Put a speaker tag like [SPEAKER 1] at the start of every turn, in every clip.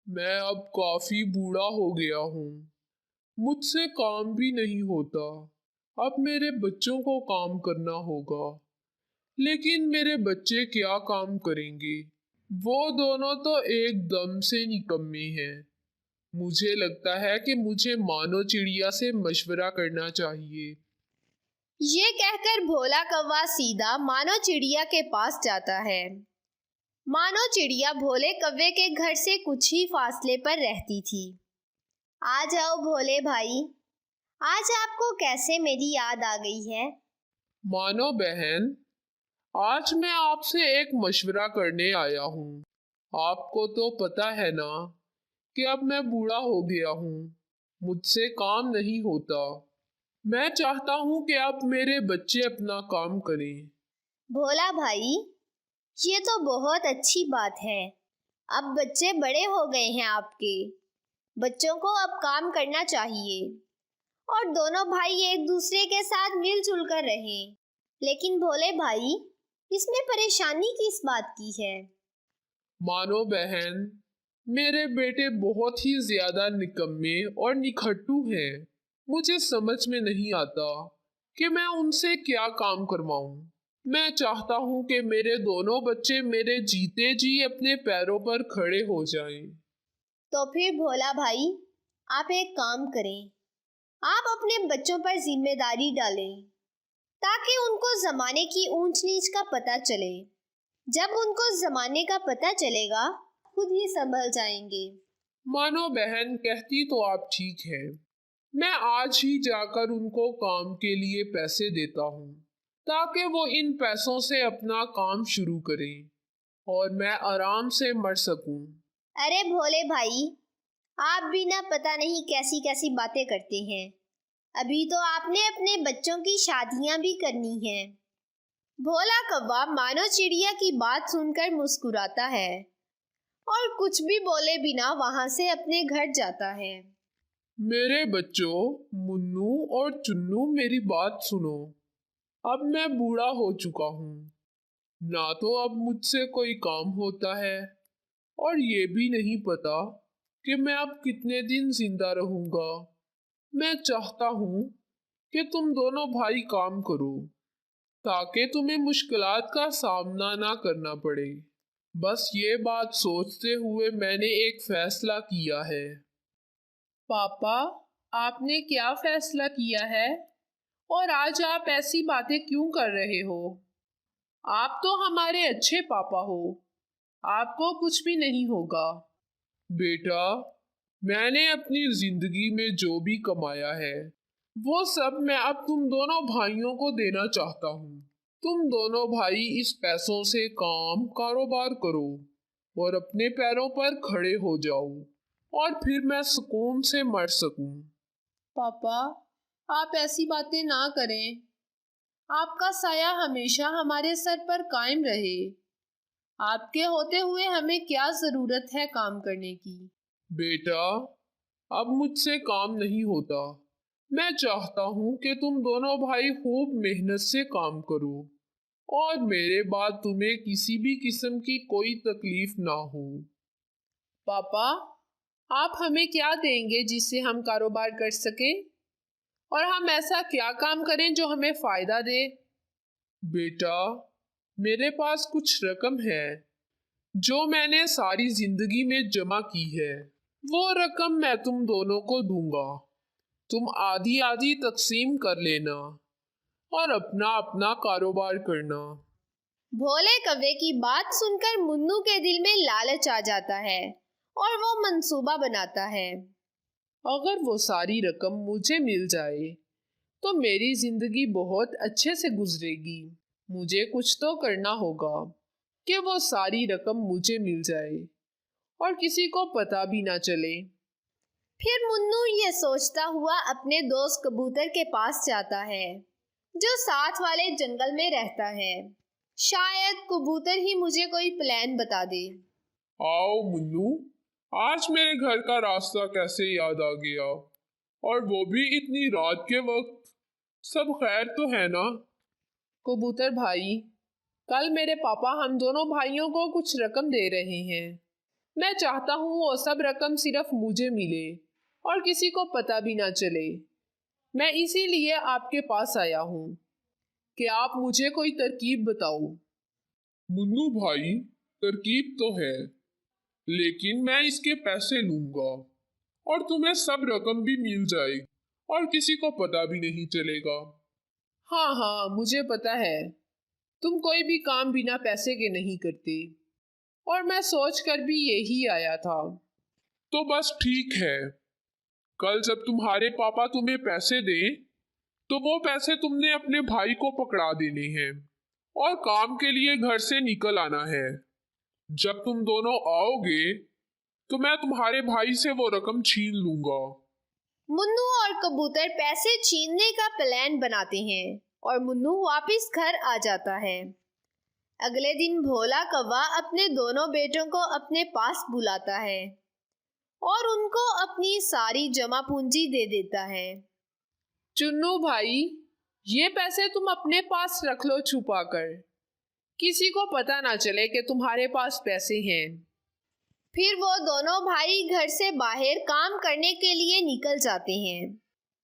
[SPEAKER 1] मैं अब काफी बूढ़ा हो गया हूँ। मुझसे काम भी नहीं होता। अब मेरे बच्चों को काम करना होगा। लेकिन मेरे बच्चे क्या काम करेंगे? वो दोनों तो एकदम से निकम्मे हैं। मुझे लगता है कि मुझे मानो चिड़िया से मशवरा करना चाहिए।
[SPEAKER 2] ये कहकर भोला कौवा सीधा मानो चिड़िया के पास जाता है। मानो चिड़िया भोले कौवे के घर से कुछ ही फासले पर रहती थी। आ जाओ भोले भाई, आज आपको कैसे मेरी याद आ गई है?
[SPEAKER 1] मानो बहन, आज मैं आपसे एक मशवरा करने आया हूँ। आपको तो पता है ना कि अब मैं बूढ़ा हो गया हूँ। मुझसे काम नहीं होता। मैं चाहता हूँ कि अब मेरे बच्चे अपना काम करें।
[SPEAKER 2] भोला भाई, ये तो बहुत अच्छी बात है। अब बच्चे बड़े हो गए हैं आपके। बच्चों को अब काम करना चाहिए और दोनों भाई एक दूसरे के साथ मिलजुल कर रहें। लेकिन भोले भाई, इसमें परेशानी किस बात की है?
[SPEAKER 1] मानो बहन, मेरे बेटे बहुत ही ज्यादा निकम्मे और निखट्टू हैं। मुझे समझ में नहीं आता कि मैं उनसे क्या काम करवाऊं। मैं चाहता हूं कि मेरे दोनों बच्चे मेरे जीते जी अपने पैरों पर खड़े हो जाएं।
[SPEAKER 2] तो फिर भोला भाई, आप एक काम करें। आप अपने बच्चों पर जिम्मेदारी डालें ताकि उनको जमाने की ऊंच नीच का पता चले। जब उनको जमाने का पता चलेगा, खुद ही संभल जाएंगे।
[SPEAKER 1] मानो बहन, कहती तो आप ठीक है। मैं आज ही जाकर उनको काम के लिए पैसे देता हूँ ताकि वो इन पैसों से अपना काम शुरू करें और मैं आराम से मर सकूं।
[SPEAKER 2] अरे भोले भाई, आप भी ना पता नहीं कैसी कैसी बातें करते हैं। अभी तो आपने अपने बच्चों की शादियां भी करनी है। भोला कौवा मानो चिड़िया की बात सुनकर मुस्कुराता है और कुछ भी बोले बिना वहां से अपने घर जाता है।
[SPEAKER 1] मेरे बच्चों, मुन्नू और चुन्नू, मेरी बात सुनो। अब मैं बूढ़ा हो चुका हूँ। ना तो अब मुझसे कोई काम होता है और ये भी नहीं पता कि मैं अब कितने दिन जिंदा रहूंगा। मैं चाहता हूँ कि तुम दोनों भाई काम करो ताकि तुम्हें मुश्किलात का सामना ना करना पड़े। बस ये बात सोचते हुए मैंने एक फैसला किया है।
[SPEAKER 3] पापा, आपने क्या फैसला किया है? और आज आप ऐसी बातें क्यों कर रहे हो? आप तो हमारे अच्छे पापा हो। आपको कुछ भी नहीं होगा।
[SPEAKER 1] बेटा, मैंने अपनी जिंदगी में जो भी कमाया है वो सब मैं अब तुम दोनों भाइयों को देना चाहता हूँ। तुम दोनों भाई इस पैसों से काम कारोबार करो और अपने पैरों पर खड़े हो जाओ और फिर मैं सुकून से मर सकूं।
[SPEAKER 3] पापा, आप ऐसी बातें ना करें। आपका साया हमेशा हमारे सर पर कायम रहे। आपके होते हुए हमें क्या जरूरत है काम करने की?
[SPEAKER 1] बेटा, अब मुझसे काम नहीं होता। मैं चाहता हूँ कि तुम दोनों भाई खूब मेहनत से काम करो और मेरे बाद तुम्हें किसी भी किस्म की कोई तकलीफ ना हो।
[SPEAKER 3] पापा, आप हमें क्या देंगे जिससे हम कारोबार कर सकें? और हम ऐसा क्या काम करें जो हमें फायदा दे?
[SPEAKER 1] बेटा, मेरे पास कुछ रकम है जो मैंने सारी जिंदगी में जमा की है। वो रकम मैं तुम दोनों को दूंगा। तुम आधी आधी तकसीम कर लेना और अपना अपना कारोबार करना।
[SPEAKER 2] भोले कौवे की बात सुनकर मुन्नू के दिल में लालच आ जाता है और वो मंसूबा बनाता है।
[SPEAKER 3] अगर वो सारी रकम मुझे मिल जाए तो मेरी जिंदगी बहुत अच्छे से गुजरेगी। मुझे कुछ तो करना होगा कि वो सारी रकम मुझे मिल जाए और किसी को पता भी ना चले।
[SPEAKER 2] फिर मुन्नू ये सोचता हुआ अपने दोस्त कबूतर के पास जाता है, जो साथ वाले जंगल में रहता है। शायद कबूतर ही मुझे कोई प्लान बता दे।
[SPEAKER 1] आओ मुन्नू, आज मेरे घर का रास्ता कैसे याद आ गया? और वो भी इतनी रात के वक्त। सब खैर तो है ना?
[SPEAKER 3] कबूतर भाई, कल मेरे पापा हम दोनों भाइयों को कुछ रकम दे रहे हैं। मैं चाहता हूँ वो सब रकम सिर्फ मुझे मिले और किसी को पता भी ना चले। मैं इसीलिए आपके पास आया हूँ कि आप मुझे कोई तरकीब बताओ।
[SPEAKER 1] मुन्नू भाई, तरकीब तो है, लेकिन मैं इसके पैसे लूंगा और तुम्हें सब रकम भी मिल जाएगी और किसी को पता भी नहीं चलेगा।
[SPEAKER 3] हाँ हाँ, मुझे पता है तुम कोई भी काम बिना पैसे के नहीं करते, और मैं सोच कर भी यही आया था।
[SPEAKER 1] तो बस ठीक है, कल जब तुम्हारे पापा तुम्हें पैसे दें तो वो पैसे तुमने अपने भाई को पकड़ा देने हैं और काम के लिए घर से निकल आना है। जब तुम दोनों आओगे तो मैं तुम्हारे भाई से वो रकम छीन लूंगा।
[SPEAKER 2] मुन्नू और कबूतर पैसे छीनने का प्लान बनाते हैं और मुन्नू वापस घर आ जाता है। अगले दिन भोला कौवा अपने दोनों बेटों को अपने पास बुलाता है और उनको अपनी सारी जमा पूंजी दे देता है।
[SPEAKER 3] चुन्नू भाई, ये पैसे तुम अपने पास रख लो छुपा कर, किसी को पता ना चले कि तुम्हारे पास पैसे हैं।
[SPEAKER 2] फिर वो दोनों भाई घर से बाहर काम करने के लिए निकल जाते हैं।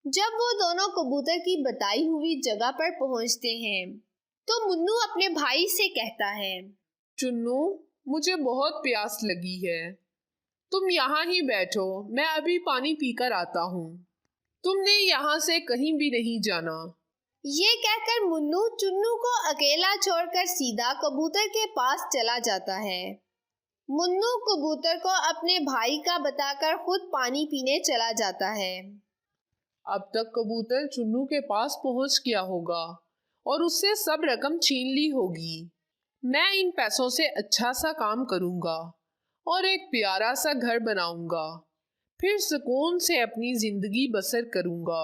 [SPEAKER 2] जब वो दोनों कबूतर की बताई हुई जगह पर पहुंचते हैं तो मुन्नू अपने भाई से कहता है,
[SPEAKER 3] चुन्नू, मुझे बहुत प्यास लगी है, तुम यहाँ ही बैठो, मैं अभी पानी पीकर आता हूँ। तुमने यहाँ से कहीं भी नहीं जाना।
[SPEAKER 2] ये कहकर मुन्नू चुन्नू को अकेला छोड़कर सीधा कबूतर के पास चला जाता है। मुन्नू कबूतर को अपने भाई का बताकर खुद पानी पीने चला जाता है।
[SPEAKER 3] अब तक कबूतर चुन्नू के पास पहुंच गया होगा और उससे सब रकम छीन ली होगी। मैं इन पैसों से अच्छा सा काम करूंगा और एक प्यारा सा घर बनाऊंगा, फिर सुकून से अपनी जिंदगी बसर करूंगा।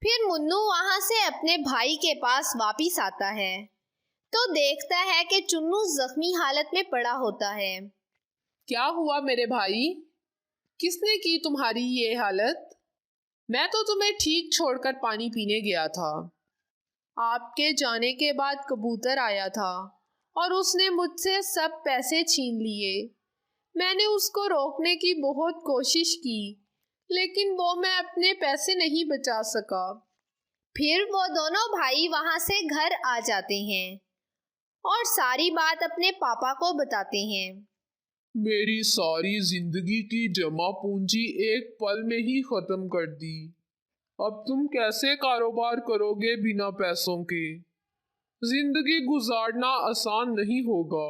[SPEAKER 2] फिर मुन्नू वहां से अपने भाई के पास वापिस आता है तो देखता है कि चुन्नू जख्मी हालत में पड़ा होता है।
[SPEAKER 3] क्या हुआ मेरे भाई? किसने की तुम्हारी ये हालत? मैं तो तुम्हें ठीक छोड़कर पानी पीने गया था। आपके जाने के बाद कबूतर आया था और उसने मुझसे सब पैसे छीन लिए। मैंने उसको रोकने की बहुत कोशिश की, लेकिन वो मैं अपने पैसे नहीं बचा सका।
[SPEAKER 2] फिर वो दोनों भाई वहां से घर आ जाते हैं और सारी बात अपने पापा को बताते हैं।
[SPEAKER 1] मेरी सारी जिंदगी की जमा पूंजी एक पल में ही खत्म कर दी। अब तुम कैसे कारोबार करोगे बिना पैसों के? जिंदगी गुजारना आसान नहीं होगा।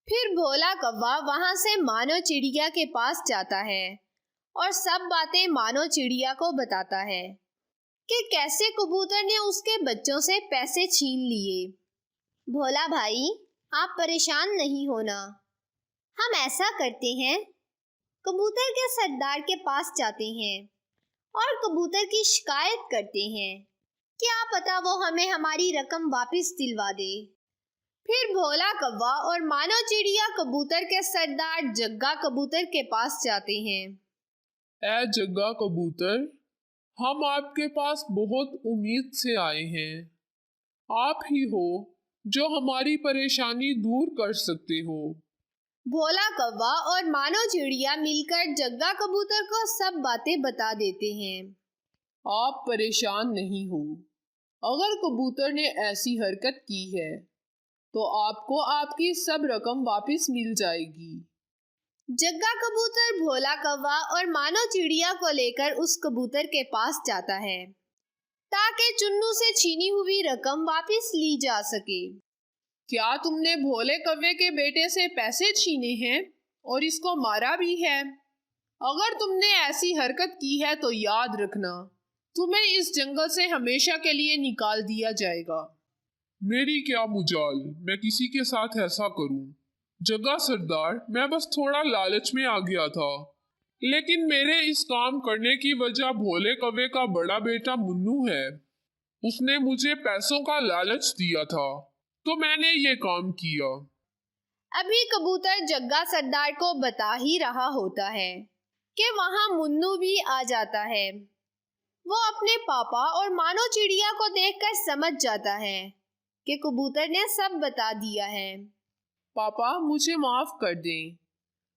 [SPEAKER 2] फिर भोला कौवा वहां से मानो चिड़िया के पास जाता है और सब बातें मानो चिड़िया को बताता है कि कैसे कबूतर ने उसके बच्चों से पैसे छीन लिए। भोला भाई, आप परेशान नहीं होना, हम ऐसा करते हैं, कबूतर के सरदार के पास जाते हैं और कबूतर की शिकायत करते हैं, क्या पता वो हमें हमारी रकम वापस दिलवा दे। फिर भोला कौवा और मानो चिड़िया कबूतर के सरदार जग्गा कबूतर के पास जाते हैं।
[SPEAKER 1] ए जग्गा कबूतर, हम आपके पास बहुत उम्मीद से आए हैं। आप ही हो जो हमारी परेशानी दूर कर सकते हो।
[SPEAKER 2] भोला कौवा और मानो चिड़िया मिलकर जग्गा कबूतर को सब बातें बता देते हैं।
[SPEAKER 3] आप परेशान नहीं हो। अगर कबूतर ने ऐसी हरकत की है तो आपको आपकी सब रकम वापस मिल जाएगी।
[SPEAKER 2] जग्गा कबूतर भोला कौवा और मानो चिड़िया को लेकर उस कबूतर के पास जाता है ताकि चुन्नू से छीनी हुई रकम वापस ली जा सके।
[SPEAKER 3] क्या तुमने भोले कौवे के बेटे से पैसे छीने हैं और इसको मारा भी है? अगर तुमने ऐसी हरकत की है तो याद रखना, तुम्हें इस जंगल से हमेशा के लिए निकाल दिया जाएगा।
[SPEAKER 1] मेरी क्या मुजाल, मैं किसी के साथ ऐसा करूं? जग्गा सरदार, मैं बस थोड़ा लालच में आ गया था, लेकिन मेरे इस काम करने की वजह भोले कौवे का बड़ा बेटा मुन्नू है। उसने मुझे पैसों का लालच दिया था तो मैंने ये काम किया।
[SPEAKER 2] अभी कबूतर जग्गा सरदार को बता ही रहा होता है कि वहां मुन्नू भी आ जाता है। वो अपने पापा और मानो चिड़िया को देखकर समझ जाता है कि कबूतर ने सब बता दिया है।
[SPEAKER 3] पापा, मुझे माफ कर दें,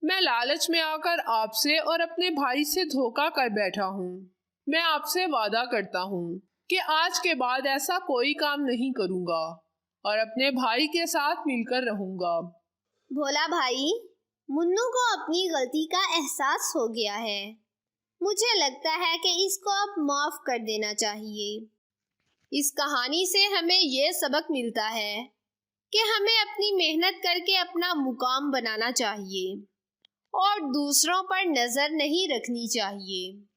[SPEAKER 3] मैं लालच में आकर आपसे और अपने भाई से धोखा कर बैठा हूँ। मैं आपसे वादा करता हूँ कि आज के बाद ऐसा कोई काम नहीं करूँगा और अपने भाई के साथ मिलकर रहूँगा।
[SPEAKER 2] भोला भाई, मुन्नू को अपनी गलती का एहसास हो गया है। मुझे लगता है कि इसको अब माफ कर देना चाहिए। इस कहानी से हमें ये सबक मिलता है कि हमें अपनी मेहनत करके अपना मुकाम बनाना चाहिए और दूसरों पर नजर नहीं रखनी चाहिए।